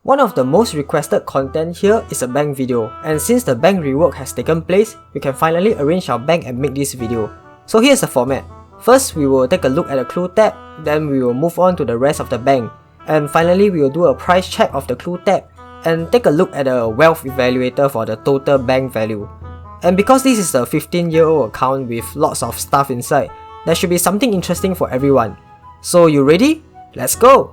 One of the most requested content here is a bank video, and since the bank rework has taken place, we can finally arrange our bank and make this video. So here's the format. First, we will take a look at the clue tab, then we will move on to the rest of the bank, and finally we will do a price check of the clue tab, and take a look at the wealth evaluator for the total bank value. And because this is a 15-year-old account with lots of stuff inside, there should be something interesting for everyone. So you ready? Let's go!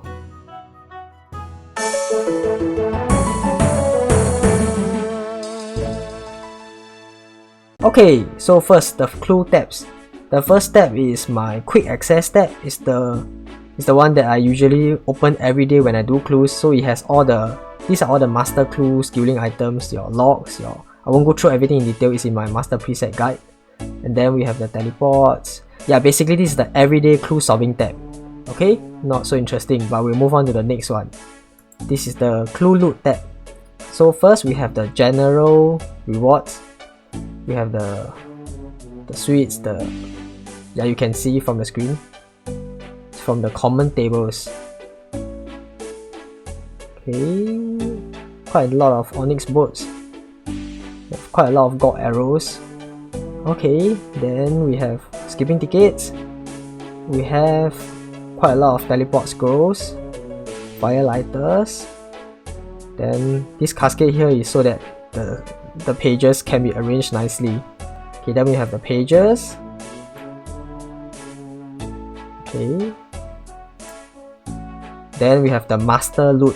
Okay, so first the clue tabs. The first tab is my quick access tab. It's the one that I usually open every day when I do clues. So it has these are all the master clue skilling items, your logs, I won't go through everything in detail, it's in my master preset guide. And then we have the teleports. Yeah, basically this is the everyday clue solving tab. Okay, not so interesting, but we'll move on to the next one. This is the clue loot tab. So first we have the general rewards. We have the suites, you can see from the screen. It's from the common tables. Okay, quite a lot of onyx boats. Quite a lot of gold arrows. Okay, then we have skipping tickets. We have quite a lot of teleport scrolls, fire lighters. Then this cascade here is so that the pages can be arranged nicely. Okay, then we have the pages. Okay. Then we have the master loot.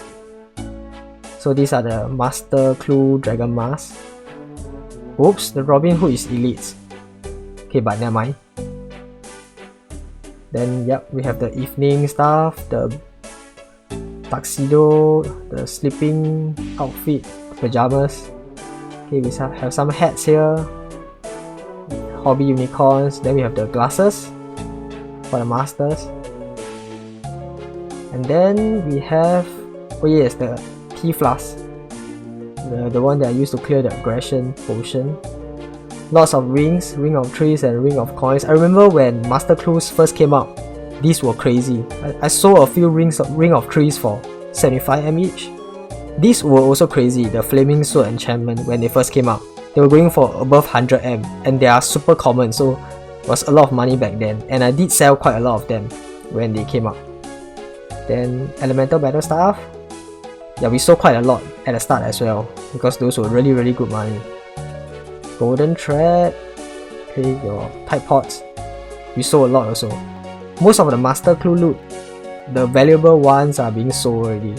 So these are the master clue dragon mask. Oops, the Robin Hood is elite. Okay, but never mind. Then yep, we have the evening stuff, the tuxedo, the sleeping outfit, pajamas. Okay, we have some hats here, hobby unicorns. Then we have the glasses for the masters. And then we have, oh yes, the tea flask. The one that I used to clear the aggression potion. Lots of rings, ring of trees and ring of coins. I remember when master clues first came out, these were crazy. I saw a few ring of trees for 75M each. These were also crazy, the flaming sword enchantment when they first came out. They were going for above 100M and they are super common, so it was a lot of money back then, and I did sell quite a lot of them when they came out. Then elemental battle staff. Yeah, we sold quite a lot at the start as well, because those were really good money. Golden thread. Okay, your type pots. We sold a lot also. Most of the master clue loot, the valuable ones are being sold already.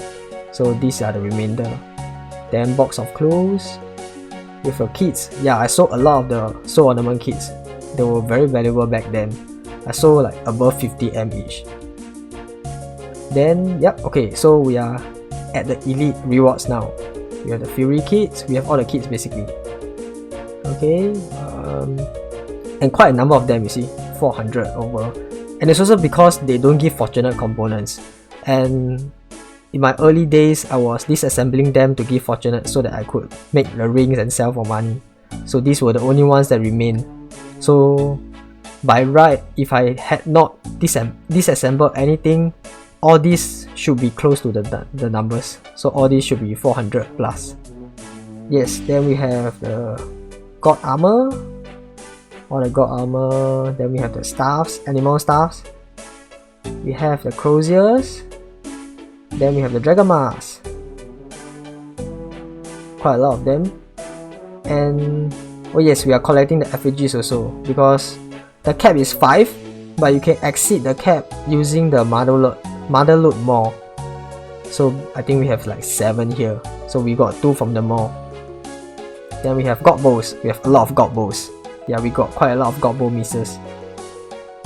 So these are the remainder. Then box of clues. With your kits. Yeah, I sold a lot of the soul ornament kits. They were very valuable back then. I sold like above 50M each. Then, yep, okay, so we are at the elite rewards now. We have the fury kits, we have all the kits basically. Okay, and quite a number of them, you see, 400 over. And it's also because they don't give fortunate components. And in my early days, I was disassembling them to give fortunate so that I could make the rings and sell for money. So these were the only ones that remained. So by right, if I had not disassembled anything, all these should be close to the numbers. So all these should be 400 plus. Yes, then we have the god armor. All the god armor. Then we have the staffs, animal staffs. We have the croziers. Then we have the dragon mask. Quite a lot of them. And oh yes, we are collecting the effigies also, because the cap is 5, but you can exceed the cap using the mother load mall. So I think we have like 7 here. So we got 2 from the mall. Then we have god bows. We have a lot of god bows. Yeah, we got quite a lot of god bow misses,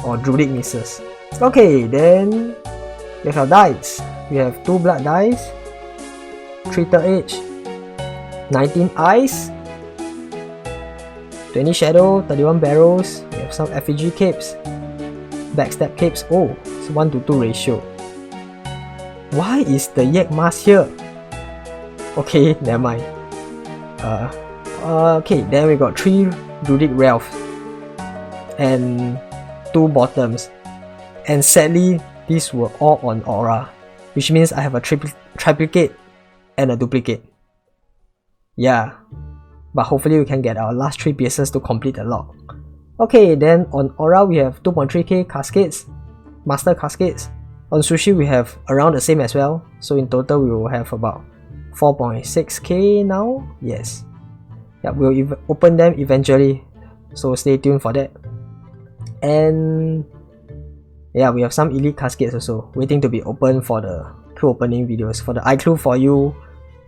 or druidic misses. Okay, then we have our dice. We have 2 blood dice, 3 third edge, 19 eyes, 20 shadow, 31 barrels. We have some effigy capes, backstab capes. Oh, it's 1:2 ratio. Why is the yak mask here? Okay, never mind. Okay, then we got 3 druidic Ralph and 2 bottoms, and sadly these were all on aura, which means I have a triplicate and a duplicate. Yeah, but hopefully we can get our last 3 pieces to complete the lock. Okay, then on Aura we have 2.3k caskets, master caskets. On Sushi we have around the same as well, so in total we will have about 4.6k now. Yes, yeah, we'll open them eventually, so stay tuned for that. And yeah, we have some elite caskets also waiting to be opened for the clue opening videos, for the iClue for You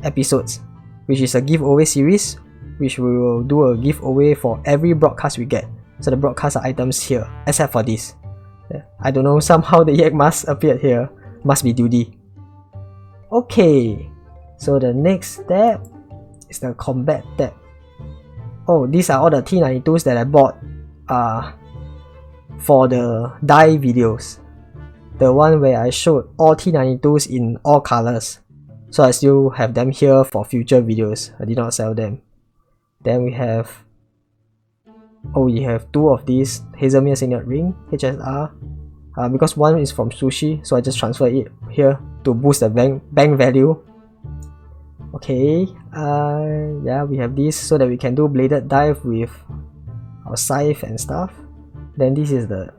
episodes, which is a giveaway series, which we will do a giveaway for every broadcast we get. So the broadcast are items here, except for this. I don't know, somehow the Yak Mask appeared here. Must be duty. Okay, so the next step is the combat tab. Oh, these are all the T92s that I bought for the dye videos. The one where I showed all T92s in all colors. So I still have them here for future videos. I did not sell them. Then we have, oh, we have 2 of these Hazelmere Signet Ring HSR. Because one is from Sushi, so I just transfer it here to boost the bank value. Okay, yeah, we have this so that we can do bladed dive with our scythe and stuff. Then this is the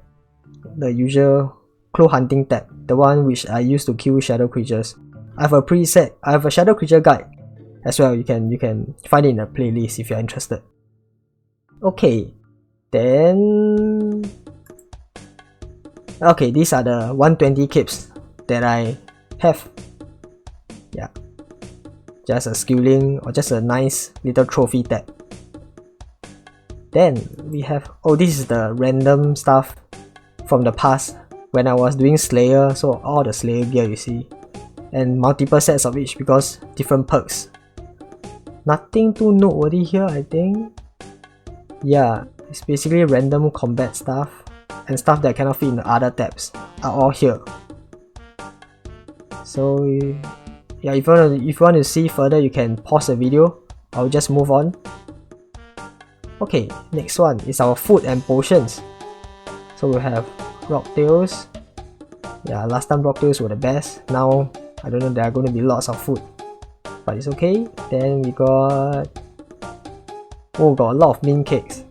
usual clue hunting tab, the one which I use to kill shadow creatures. I have a preset, I have a shadow creature guide as well. You can find it in a playlist if you're interested. Okay, then okay, these are the 120 capes that I have. Yeah, just a skilling or just a nice little trophy tab. Then we have, oh, this is the random stuff from the past when I was doing Slayer, so all the Slayer gear you see, and multiple sets of each because different perks. Nothing too noteworthy here, I think. Yeah, it's basically random combat stuff and stuff that cannot fit in the other tabs are all here. So yeah, if you want to see further, you can pause the video. I'll just move on. Okay, next one is our food and potions. So we have Rocktails. Yeah, last time Rocktails were the best. Now I don't know, there are going to be lots of food, but it's okay. Then we got, oh, got a lot of mint cakes.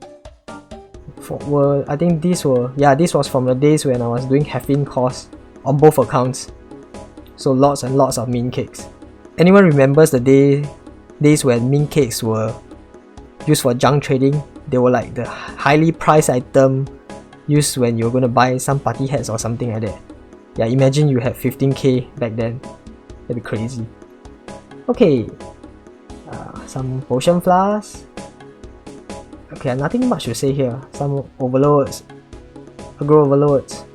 I think these were, yeah, this was from the days when I was doing Heffin course on both accounts. So lots and lots of mint cakes. Anyone remembers the days when mint cakes were used for junk trading? They were like the highly priced item used when you're gonna buy some party hats or something like that. Yeah, imagine you had 15k back then. That'd be crazy. Okay, some potion flasks. Okay, nothing much to say here. Some overloads, aggro overloads,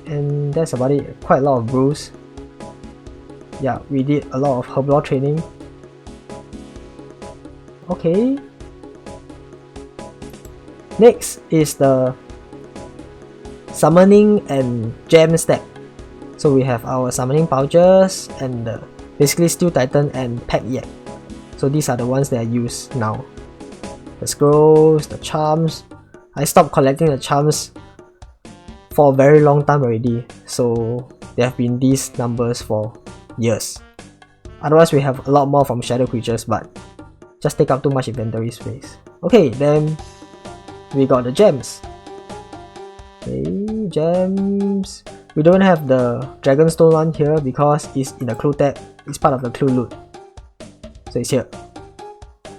and that's about it. Quite a lot of brews. Yeah, we did a lot of Herblore training. Okay. Next is the summoning and gem stack. So we have our summoning pouches and basically Steel Titan and Pack Yak. So these are the ones that I use now. The scrolls, the charms. I stopped collecting the charms for a very long time already, so there have been these numbers for years. Otherwise we have a lot more from shadow creatures, but just take up too much inventory space. Okay, then we got the gems. Okay, gems. We don't have the Dragonstone one here because it's in the clue tab. It's part of the clue loot, so it's here.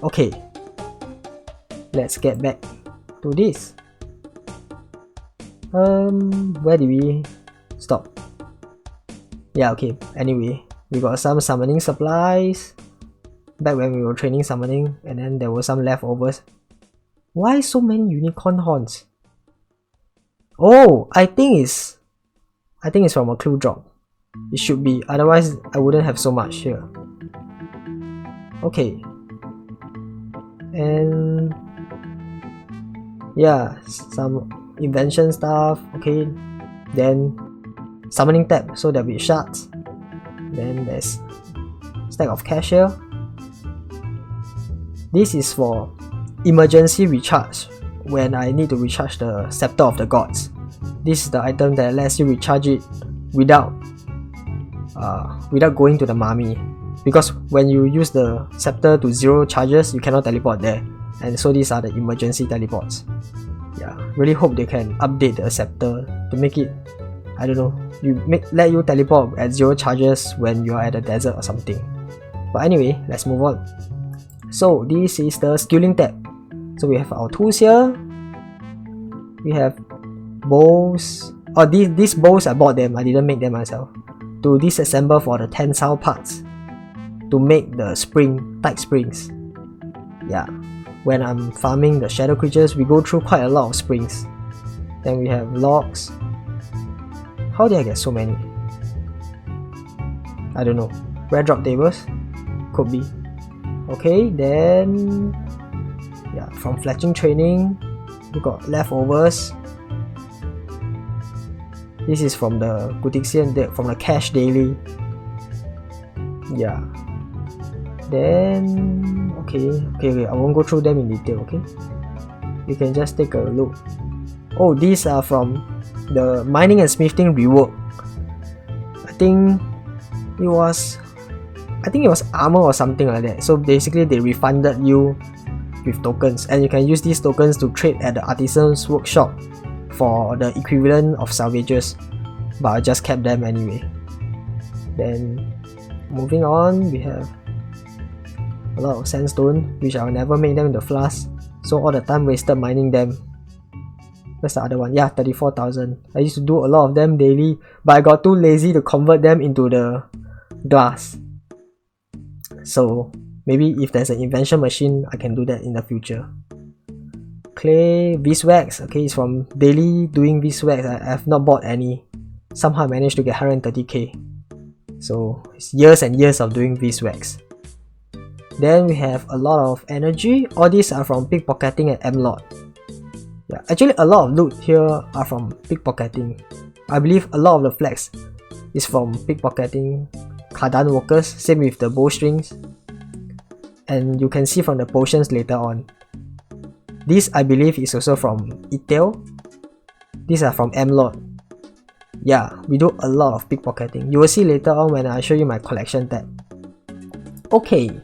Okay, let's get back to this. Where did we stop? Yeah, okay, anyway, we got some summoning supplies back when we were training summoning, and then there were some leftovers. Why so many unicorn horns? Oh, I think it's from a clue drop. It should be, otherwise I wouldn't have so much here. Okay, and yeah, some invention stuff. Okay, then summoning tab, so there'll be shards. Then there's stack of cash here. This is for emergency recharge when I need to recharge the Scepter of the Gods. This is the item that lets you recharge it without going to the mummy. because when you use the scepter to 0 charges, you cannot teleport there, and so these are the emergency teleports. Yeah, really hope they can update the scepter to make it, I don't know, let you teleport at 0 charges when you're at a desert or something. But anyway, let's move on. So this is the skilling tab. So we have our tools here. We have bows. Oh, these bows I bought them, I didn't make them myself. To disassemble for the tensile parts to make the tight springs. Yeah, when I'm farming the shadow creatures, we go through quite a lot of springs. Then we have logs. How did I get so many? I don't know. Rare drop tables? Could be. Okay, then yeah, from fletching training, we got leftovers. This is from the Gutixian, from the cash daily. Yeah. Then okay, I won't go through them in detail. Okay, you can just take a look. Oh, these are from the mining and smithing rework. I think it was armor or something like that. So basically they refunded you with tokens, and you can use these tokens to trade at the artisan's workshop for the equivalent of salvages, but I just kept them anyway. Then moving on, we have a lot of sandstone, which I'll never make them into flask, so all the time wasted mining them. Where's the other one? Yeah, 34,000. I used to do a lot of them daily, but I got too lazy to convert them into the glass. So maybe if there's an invention machine, I can do that in the future. Clay, beeswax. Okay, it's from daily doing beeswax. I have not bought any. Somehow I managed to get 130k. So it's years and years of doing beeswax. Then we have a lot of energy. All these are from pickpocketing at M-Lot. Yeah, actually a lot of loot here are from pickpocketing. I believe a lot of the flags is from pickpocketing Cardan workers, same with the bowstrings. And you can see from the potions later on. This I believe is also from Itail. These are from M-Lot. Yeah, we do a lot of pickpocketing. You will see later on when I show you my collection tab. Okay.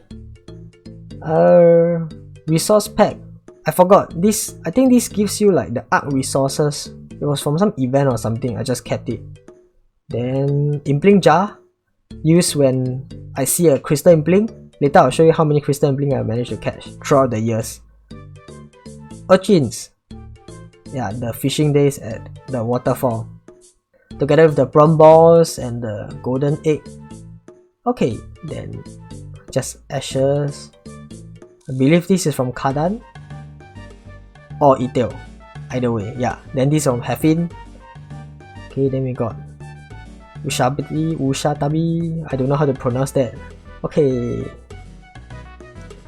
Resource pack. I forgot this. I think this gives you like the arc resources. It was from some event or something. I just kept it. Then impling jar, used when I see a crystal impling. Later I'll show you how many crystal impling I managed to catch throughout the years. Urchins. Yeah, the fishing days at the waterfall. Together with the bronze balls and the golden egg. Okay, then just ashes. I believe this is from Cardan or Itail. Either way, yeah. Then this from Heffin. Okay, then we got Ushatabi. I don't know how to pronounce that. Okay.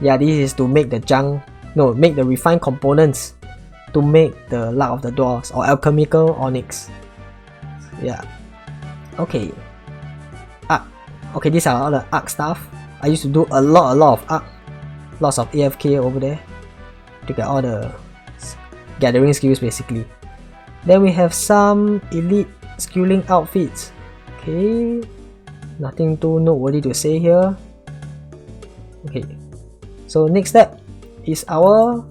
Yeah, this is to make the make the refined components to make the Luck of the Dwarves or alchemical onyx. Yeah. Okay. Arc. Okay, these are all the arc stuff. I used to do a lot of arc. Lots of AFK over there to get all the gathering skills basically. Then we have some elite skilling outfits. Okay, nothing too noteworthy to say here. Okay, so next step is our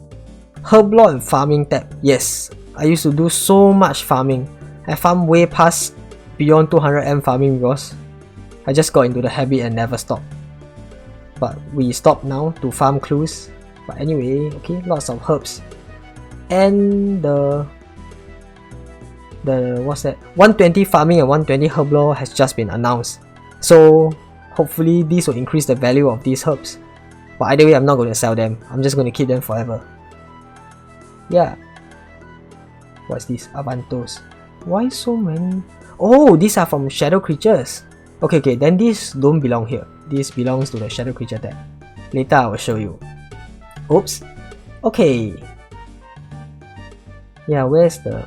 Herblore and farming tab. Yes, I used to do so much farming. I farmed way past beyond 200M farming because I just got into the habit and never stopped. But we stop now to farm clues. But anyway, okay, lots of herbs. And the what's that? 120 farming and 120 herblore has just been announced. So hopefully this will increase the value of these herbs. But either way, I'm not going to sell them. I'm just going to keep them forever. Yeah. What's this? Avantos. Why so many? Oh, these are from shadow creatures. Okay, then these don't belong here. This belongs to the shadow creature tab. Later I will show you. Oops. Okay. Yeah, where's the...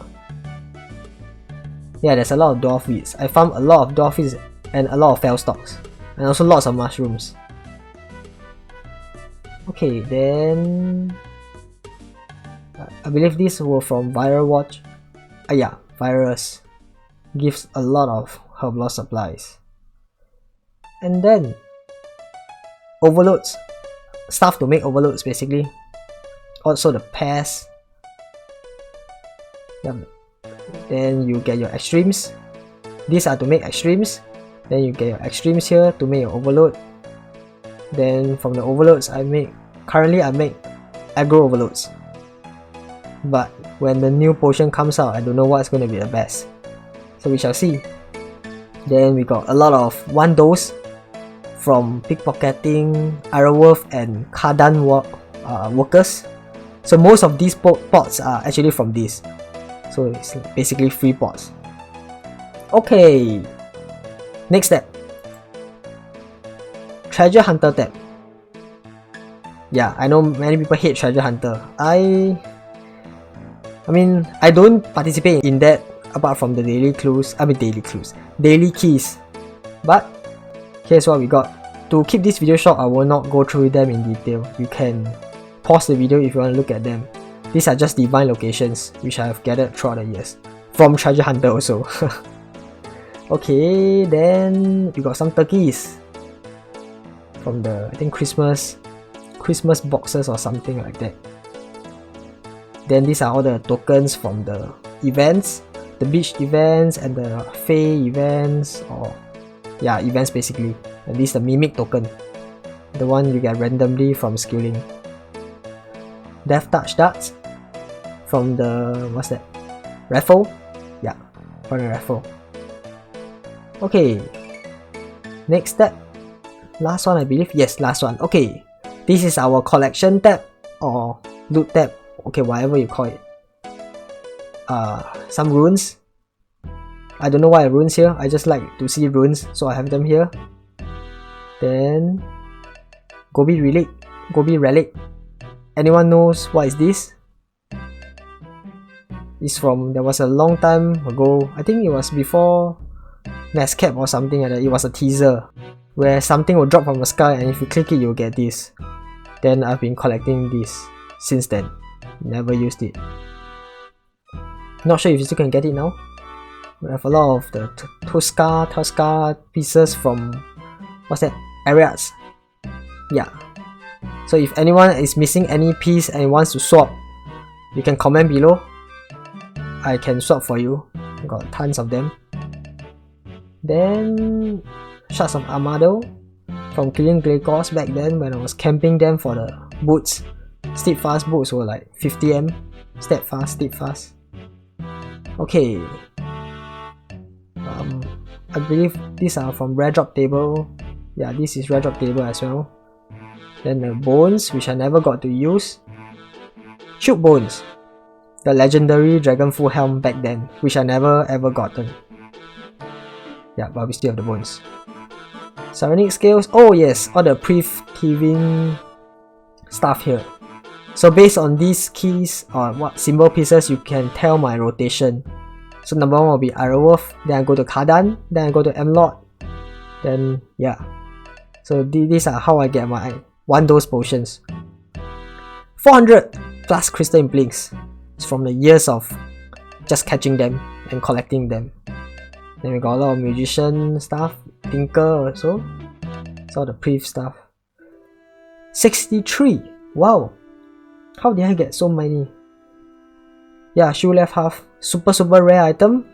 Yeah, there's a lot of dwarf weeds. I found a lot of dwarf weeds and a lot of fell stalks. And also lots of mushrooms. Okay, then... I believe these were from Viral Watch. Yeah, Virus. Gives a lot of herblore supplies. And then overloads, stuff to make overloads basically. Also the pairs. Yep. Then you get your extremes. These are to make extremes. Then you get your extremes here to make your overload. Then from the overloads currently I make aggro overloads. But when the new potion comes out, I don't know what's going to be the best. So we shall see. Then we got a lot of 1 dose from pickpocketing, Arrowworth and Cardan workers. So most of these pots are actually from this. So it's basically free pots. Okay, next step. Treasure Hunter tab. Yeah, I know many people hate Treasure Hunter. I mean, I don't participate in that apart from the daily keys. But here's what we got. To keep this video short, I will not go through them in detail. You can pause the video if you want to look at them. These are just divine locations which I have gathered throughout the years. From Treasure Hunter also. Okay, then we got some turkeys. From the, I think, Christmas boxes or something like that. Then these are all the tokens from the events. The beach events and the Fae events, or yeah, events basically. And this is the Mimic token, the one you get randomly from skilling. Death Touch darts from the, what's that? Raffle? Yeah, from the raffle. Okay, next step. Last one I believe, yes, last one. Okay, this is our collection tab or loot tab, okay, whatever you call it. Some runes. I don't know why runes here, I just like to see runes, so I have them here. Then Gobi relic. Anyone knows what is this? It's from, there was a long time ago, I think it was before Nescap or something like that. It was a teaser where something will drop from the sky and if you click it you'll get this. Then I've been collecting this since then. Never used it. Not sure if you still can get it now. We have a lot of the Tosca pieces from, what's that? Ariats. Yeah. So if anyone is missing any piece and wants to swap, you can comment below. I can swap for you. Got tons of them. Then Shards of Armado from killing Gregors back then when I was camping them for the boots. Steadfast boots were like 50M. Steadfast. Okay. I believe these are from Rare Drop table. Yeah, this is Rare Drop table as well. Then the bones, which I never got to use. Shoot bones. The legendary Dragonful helm back then, which I never ever gotten. Yeah, but we still have the bones. Psionic scales. Oh yes, all the pre-thieving stuff here. So based on these keys or what symbol pieces, you can tell my rotation. So number 1 will be Arrowworth, then I go to Cardan, then I go to Emlord. Then yeah. So these are how I get my 1 dose potions. 400 plus Crystal Blinks. It's from the years of just catching them and collecting them. Then we got a lot of Magician stuff, Tinker also. It's all the Priv stuff. 63! Wow! How did I get so many? Yeah, shoe left half. Super rare item.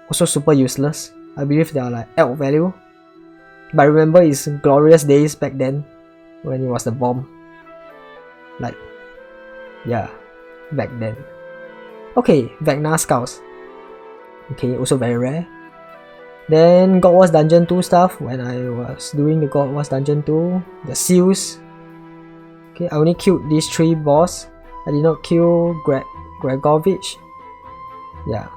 Also super useless. I believe they are like elk value. But I remember it's glorious days back then when it was the bomb. Like, yeah, back then. Okay, Vecna Skulls. Okay, also very rare. Then God Wars Dungeon 2 stuff when I was doing the God Wars Dungeon 2. The seals. Okay, I only killed these 3 boss. I did not kill Gregovich. Yeah,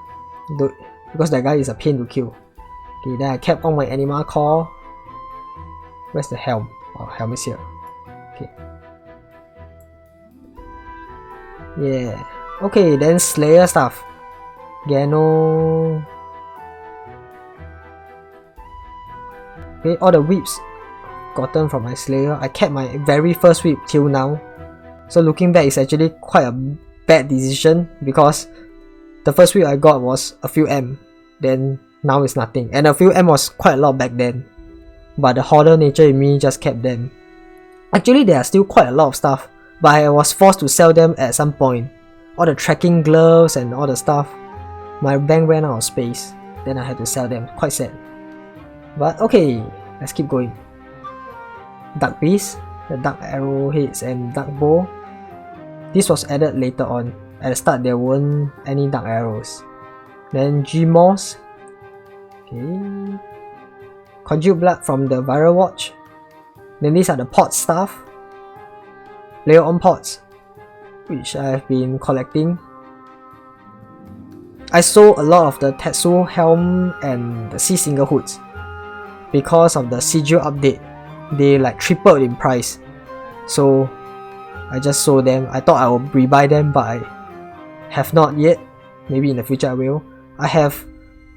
because that guy is a pain to kill. Okay, then I kept on my Anima Core. Where's the helm? Oh, helm is here. Okay. Yeah. Okay, then Slayer stuff. Gano. Okay, all the whips gotten from my Slayer. I kept my very first whip till now. So looking back, it's actually quite a bad decision because the first whip I got was a few M. Then now it's nothing. And a few M was quite a lot back then. But the hoarder nature in me just kept them. Actually, there are still quite a lot of stuff, but I was forced to sell them at some point. All the trekking gloves and all the stuff. My bank ran out of space, then I had to sell them. Quite sad. But okay, let's keep going. Duck beast, the duck arrowheads and duck bow. This was added later on. At the start there weren't any duck arrows. Then G-Moss. Okay. Conduit blood from the viral watch. Then these are the pot stuff. Layer on pots, which I have been collecting. I sold a lot of the Tetsu helm and the Sea Singer hoods. Because of the Sigil update, they like tripled in price. So I just sold them. I thought I would rebuy them, but I have not yet. Maybe in the future I will. I have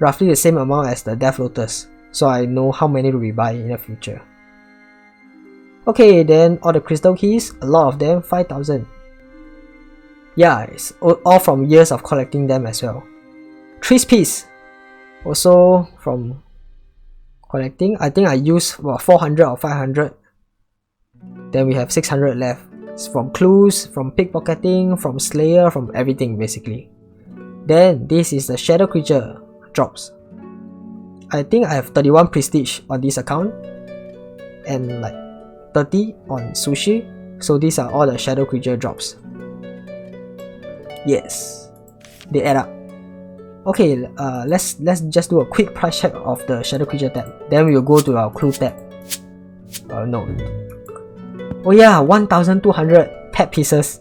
roughly the same amount as the Death Lotus, so I know how many to rebuy in the future. Okay, then all the crystal keys, a lot of them, 5,000. Yeah, it's all from years of collecting them as well. Trees piece, also from collecting. I think I used about 400 or 500. Then we have 600 left. It's from clues, from pickpocketing, from slayer, from everything basically. Then this is the shadow creature drops. I think I have 31 prestige on this account and like 30 on sushi. So these are all the shadow creature drops. Yes, they add up. Okay, let's just do a quick price check of the shadow creature tab. Then we will go to our clue tab. No. Oh yeah, 1,200 pet pieces.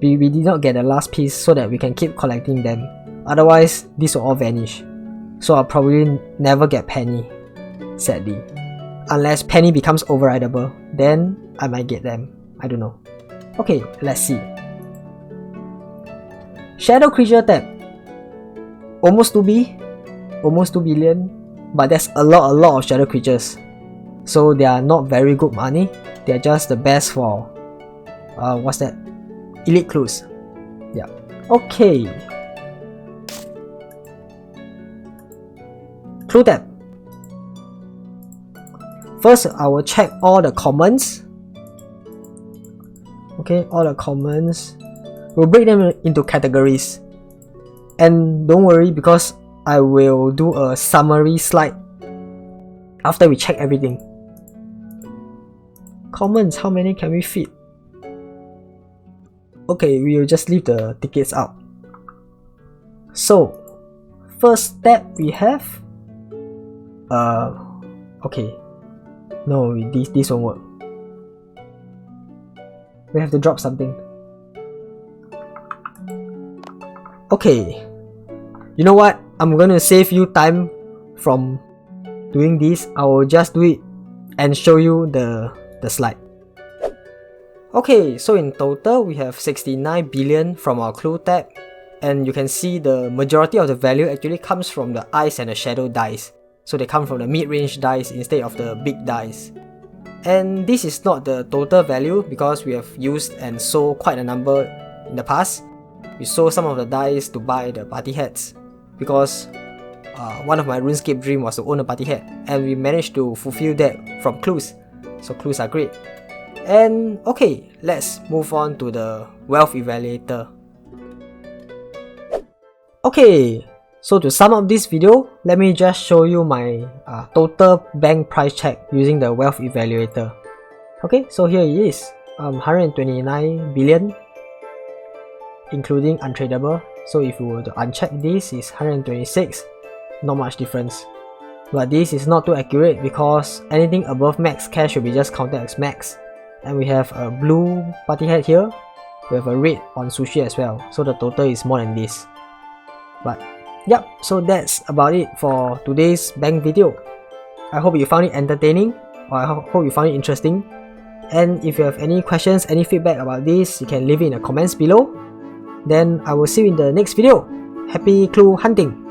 we did not get the last piece so that we can keep collecting them. Otherwise, these will all vanish. So I'll probably never get Penny, sadly. Unless Penny becomes overrideable, then I might get them. I don't know. Okay, let's see. Shadow creature tab. Almost 2B, almost 2 billion, but that's a lot of shadow creatures. So they are not very good money. They are just the best for what's that? Elite clues. Yeah. Okay. Clue tab. First, I will check all the commons. Okay, all the commons. We'll break them into categories. And don't worry, because I will do a summary slide after we check everything. Commons, how many can we fit? Okay, we will just leave the tickets out. So, first step we have okay. No, this won't work. We have to drop something. Okay. You know what? I'm gonna save you time from doing this. I will just do it and show you the slide. Okay, so in total we have 69 billion from our clue tab, and you can see the majority of the value actually comes from the ice and the shadow dice. So they come from the mid-range dice instead of the big dice. And this is not the total value because we have used and sold quite a number in the past. We sold some of the dice to buy the party hats because one of my RuneScape dream was to own a party hat, and we managed to fulfill that from clues. So clues are great. And okay, let's move on to the wealth evaluator. Okay, so to sum up this video, let me just show you my total bank price check using the wealth evaluator. Okay, so here it is, 129 billion, including untradable. So if you were to uncheck this, is 126, not much difference. But this is not too accurate because anything above max cash will be just counted as max. And we have a blue party hat here, we have a red on sushi as well, so the total is more than this. But yep, so that's about it for today's bank video. I hope you found it entertaining, or I hope you found it interesting. And if you have any questions, any feedback about this, you can leave it in the comments below. Then I will see you in the next video. Happy clue hunting!